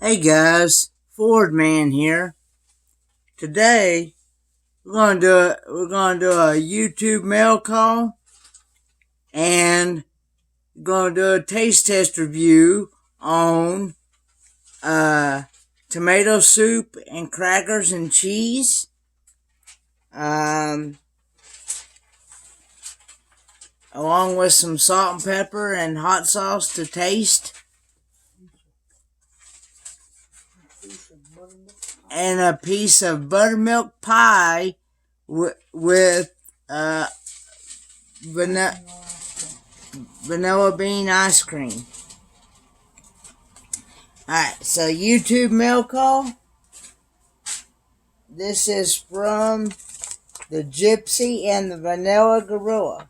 Hey guys, Ford Man here. Today we're gonna do a YouTube mail call and we're gonna do a taste test review on tomato soup and crackers and cheese. Um, Along with some salt and pepper and hot sauce to taste. And a piece of buttermilk pie with vanilla bean ice cream. Alright, so YouTube mail call. This is from the Gypsy and the Vanilla Gorilla.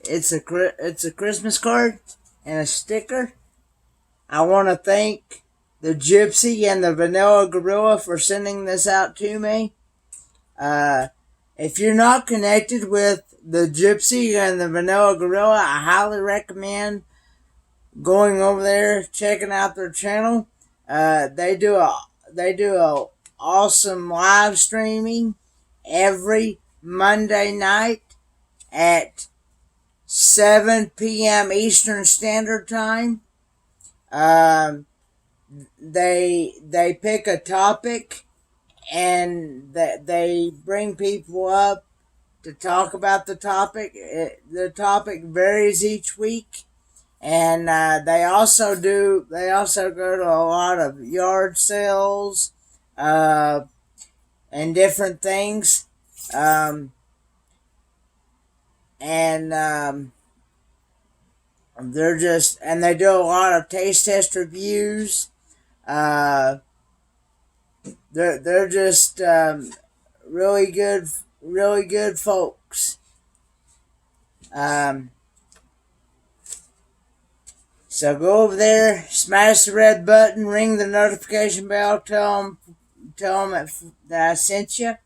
It's a Christmas card and a sticker. I want to thank the Gypsy and the Vanilla Gorilla for sending this out to me. If you're not connected with the Gypsy and the Vanilla Gorilla, I highly recommend going over there, checking out their channel. They do a awesome live streaming every Monday night at 7 p.m. Eastern Standard Time. They pick a topic and they bring people up to talk about the topic. The topic varies each week, and they also go to a lot of yard sales and different things. They do a lot of taste test reviews. They're just really good folks. So go over there, smash the red button, ring the notification bell, tell them that I sent you,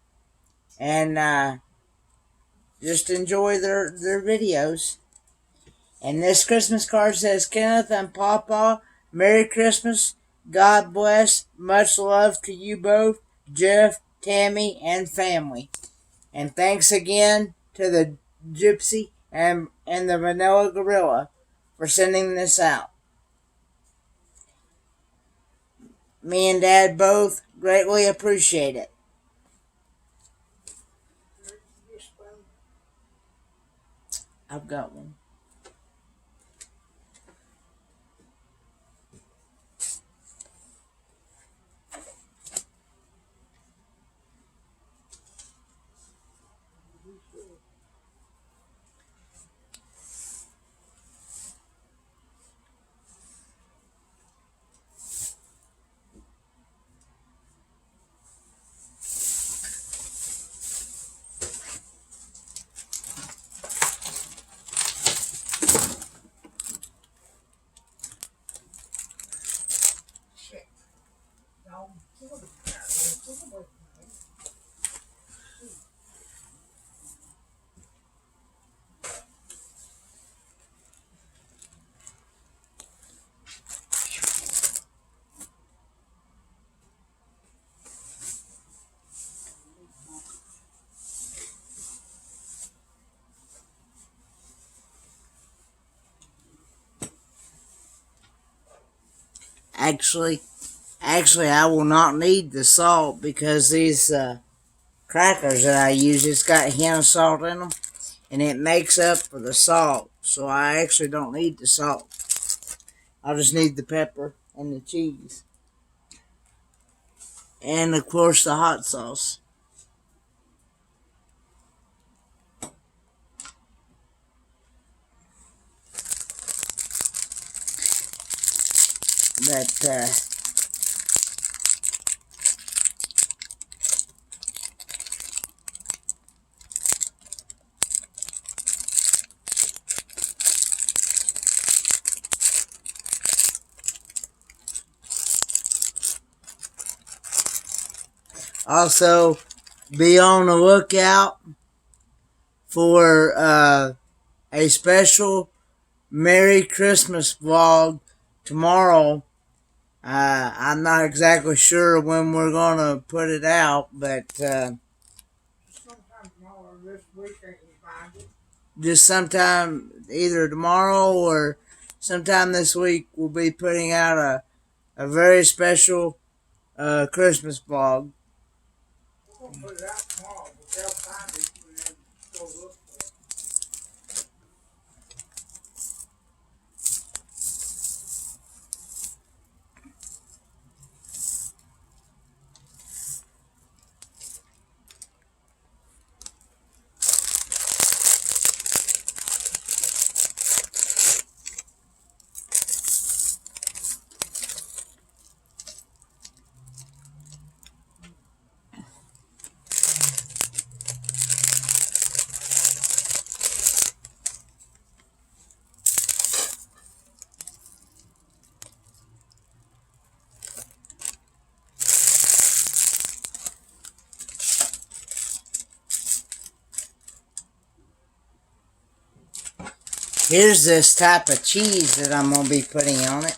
and just enjoy their videos. And this Christmas card says, Kenneth and Papa, Merry Christmas, God bless, much love to you both, Jeff, Tammy, and family. And thanks again to the Gypsy and the Vanilla Gorilla for sending this out. Me and Dad both greatly appreciate it. I've got one. Actually, I will not need the salt because these crackers that I use, it's got a hint of salt in them, and it makes up for the salt. So I actually don't need the salt. I just need the pepper and the cheese, and of course the hot sauce. That Also, be on the lookout for a special Merry Christmas vlog tomorrow. I'm not exactly sure when we're gonna put it out, but sometime tomorrow or this weekend you find it. Just sometime either tomorrow or sometime this week we'll be putting out a very special Christmas vlog. We're gonna put it out tomorrow, but they'll find it when they go look for it. Here's this type of cheese that I'm going to be putting on it,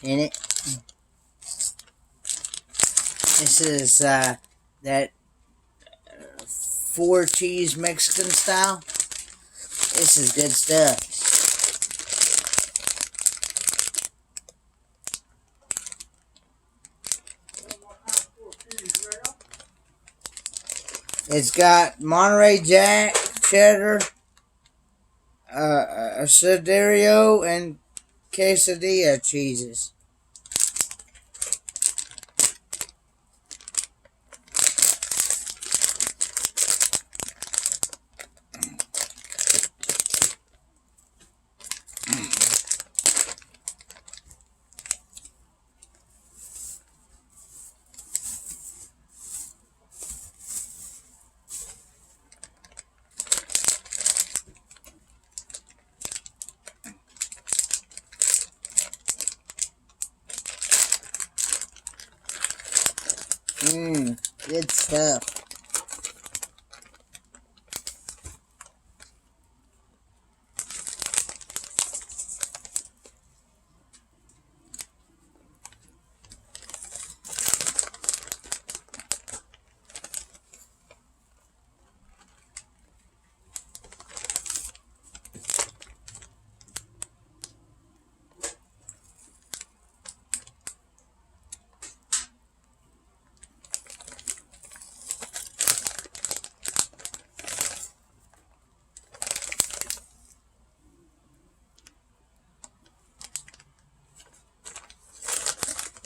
in it. This is that 4-cheese Mexican style. This is good stuff. It's got Monterey Jack, cheddar, Asadero, and quesadilla cheeses. Good stuff.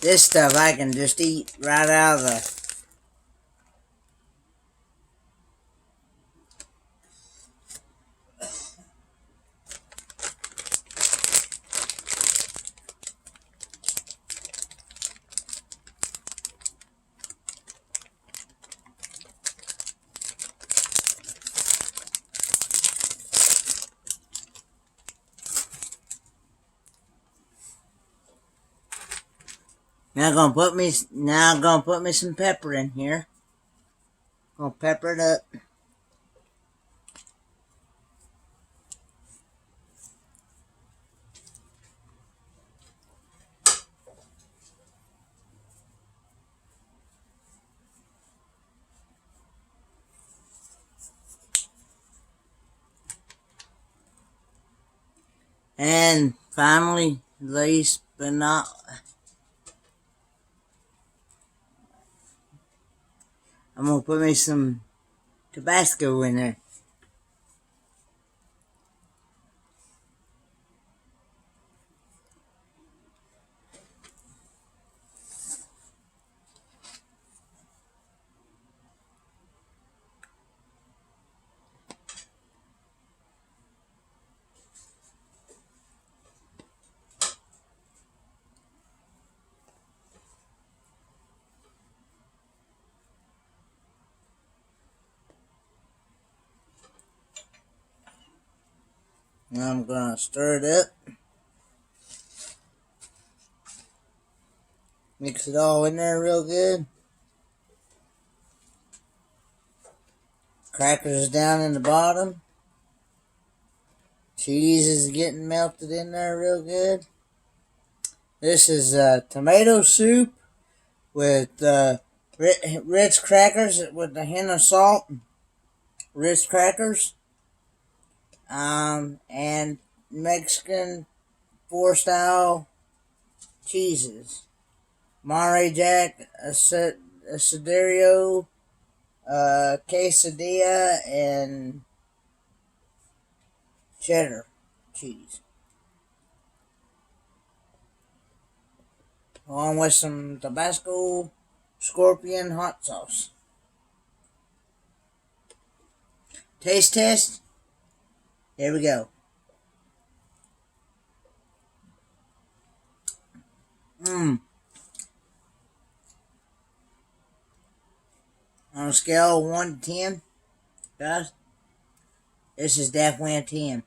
This stuff I can just eat right out of the... Now I'm gonna put me some pepper in here. Gonna pepper it up. And finally, least but not, I'm gonna put me some Tabasco in there. Now I'm gonna stir it up. Mix it all in there real good. Crackers down in the bottom. Cheese is getting melted in there real good. This is tomato soup with Ritz crackers with a hint of salt. Ritz crackers. And Mexican four-style cheeses. Monterey Jack, Asadero, quesadilla, and cheddar cheese. Along with some Tabasco Scorpion hot sauce. Taste test. Here we go. On a scale of 1 to 10, guys, this is definitely a 10.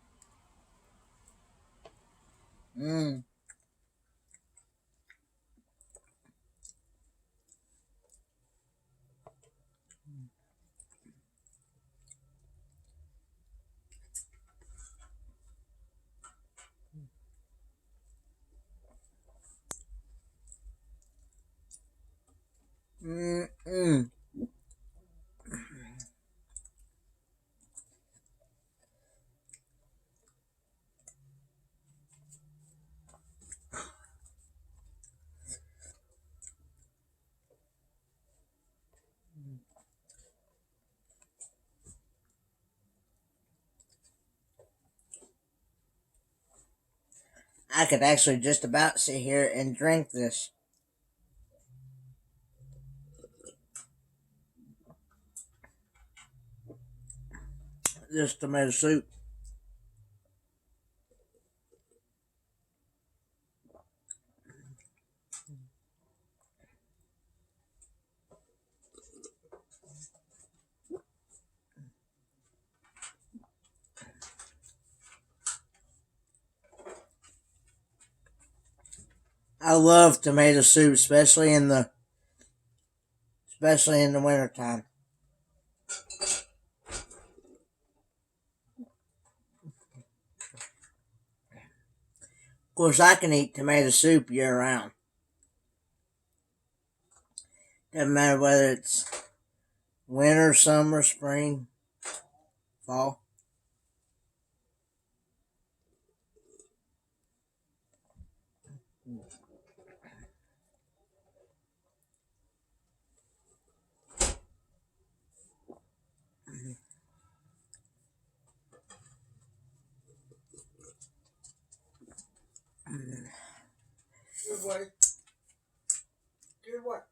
I could actually just about sit here and drink this tomato soup. I love tomato soup, especially in the wintertime. Of course, I can eat tomato soup year round. Doesn't matter whether it's winter, summer, spring, fall. Good way. Good work.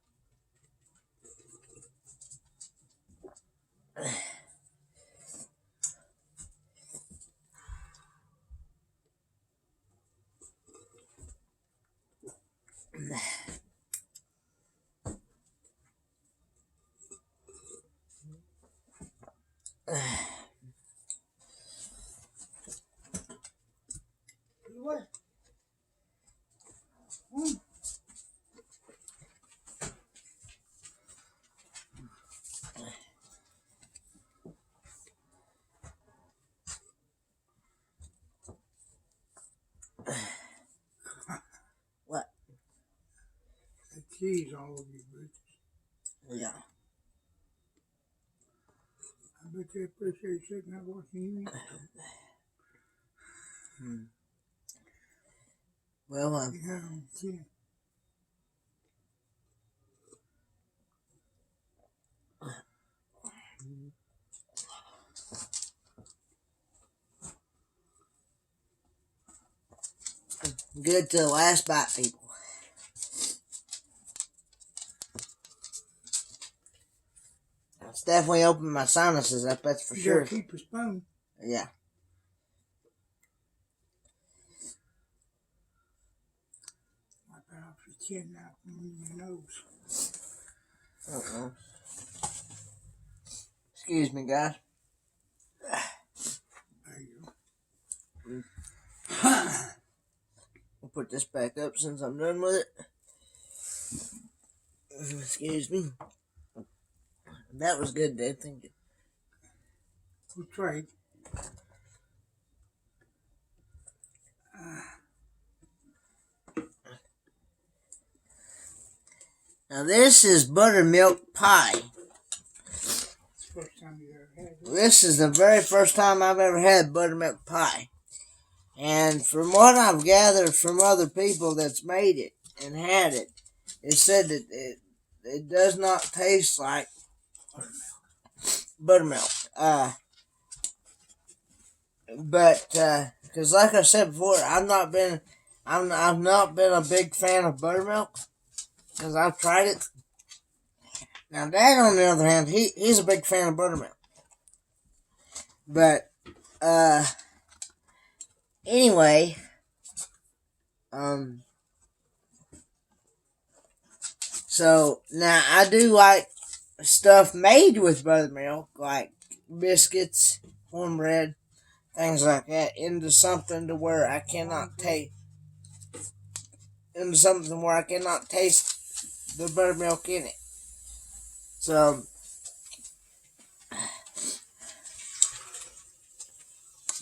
Good work. What? The cheese all over your britches. Yeah. I bet they appreciate sitting there watching you eat. Well, Yeah, yeah. good to the last bite, people. It's definitely opened my sinuses up, that's for You sure. gotta keep a spoon. Yeah. Wipe that off your chin now from your nose. Uh-oh. Excuse me, guys. There you go. I'll put this back up since I'm done with it. Excuse me. That was good, Dad. Thank you. We'll trade. Now this is buttermilk pie. First time you ever had it. This is the very first time I've ever had buttermilk pie. And from what I've gathered from other people that's made it and had it, it said that it does not taste like buttermilk. But because like I said before, I've not been a big fan of buttermilk because I've tried it. Now Dad, on the other hand, he's a big fan of buttermilk. But anyway, so now I do like stuff made with buttermilk, like biscuits, cornbread, things like that, into something to where I cannot taste the buttermilk in it. So,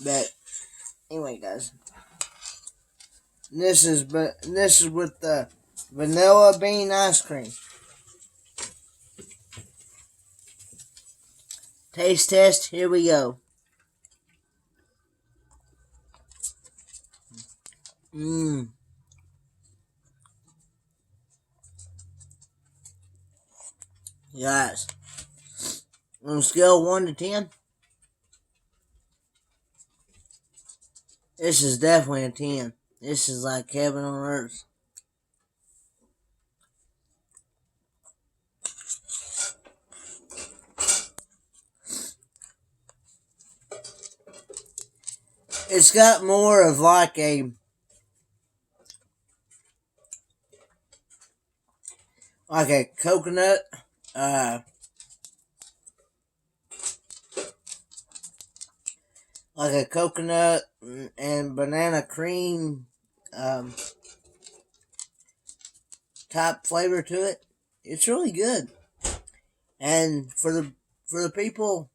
but anyway, guys, this is with the vanilla bean ice cream. Taste test. Here we go. Guys, on a scale of 1 to 10, this is definitely a 10. This is like heaven on earth. It's got more of like a coconut, like a coconut and banana cream type flavor to it. It's really good. And for the people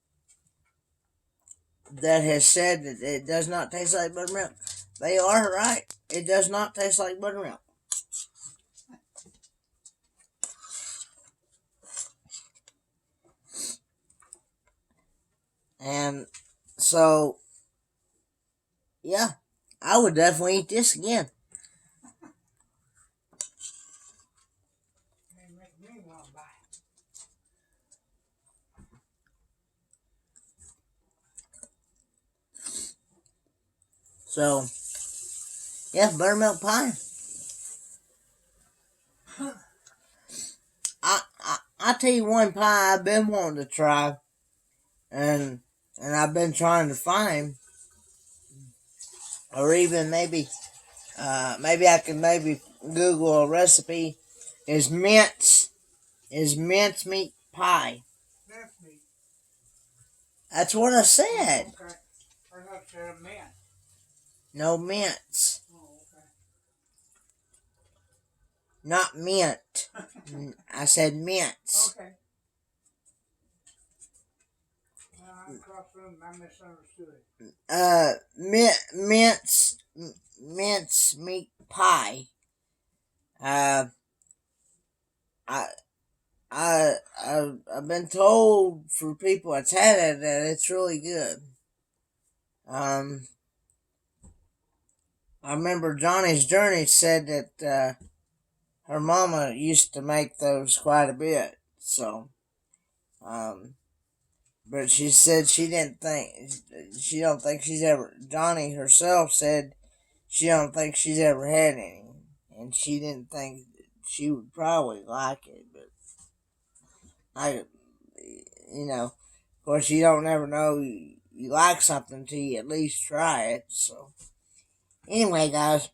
that has said that it does not taste like buttermilk, they are right. It does not taste like buttermilk. And so, yeah, I would definitely eat this again. So, yeah, buttermilk pie. I'll tell you one pie I've been wanting to try, and I've been trying to find, or even maybe I can Google a recipe. Is mincemeat pie. Mincemeat. That's what I said. Okay. I thought you said mint. No mince. Oh, okay. Not mint. I said mince. Okay. Well, I misunderstood. Mince meat pie. I I've been told for people that's had it that it's really good. I remember Johnny's Journey said that her mama used to make those quite a bit. So, but she said she don't think she's ever. Johnny herself said she don't think she's ever had any, and she didn't think she would probably like it. But of course, you don't never know you like something until you at least try it. So, anyway, guys,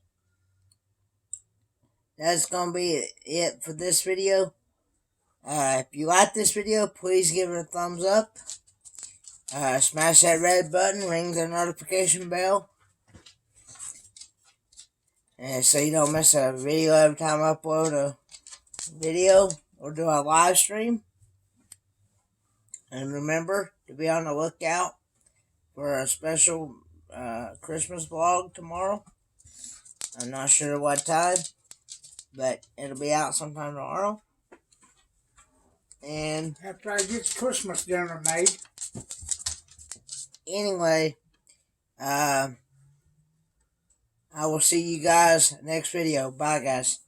that's gonna be it for this video. If you like this video, please give it a thumbs up. Smash that red button, ring the notification bell, and so you don't miss a video every time I upload a video or do a live stream. And remember to be on the lookout for a special Christmas vlog tomorrow. I'm not sure what time, but it'll be out sometime tomorrow. And After I get the Christmas dinner made. anyway, I will see you guys next video. Bye, guys.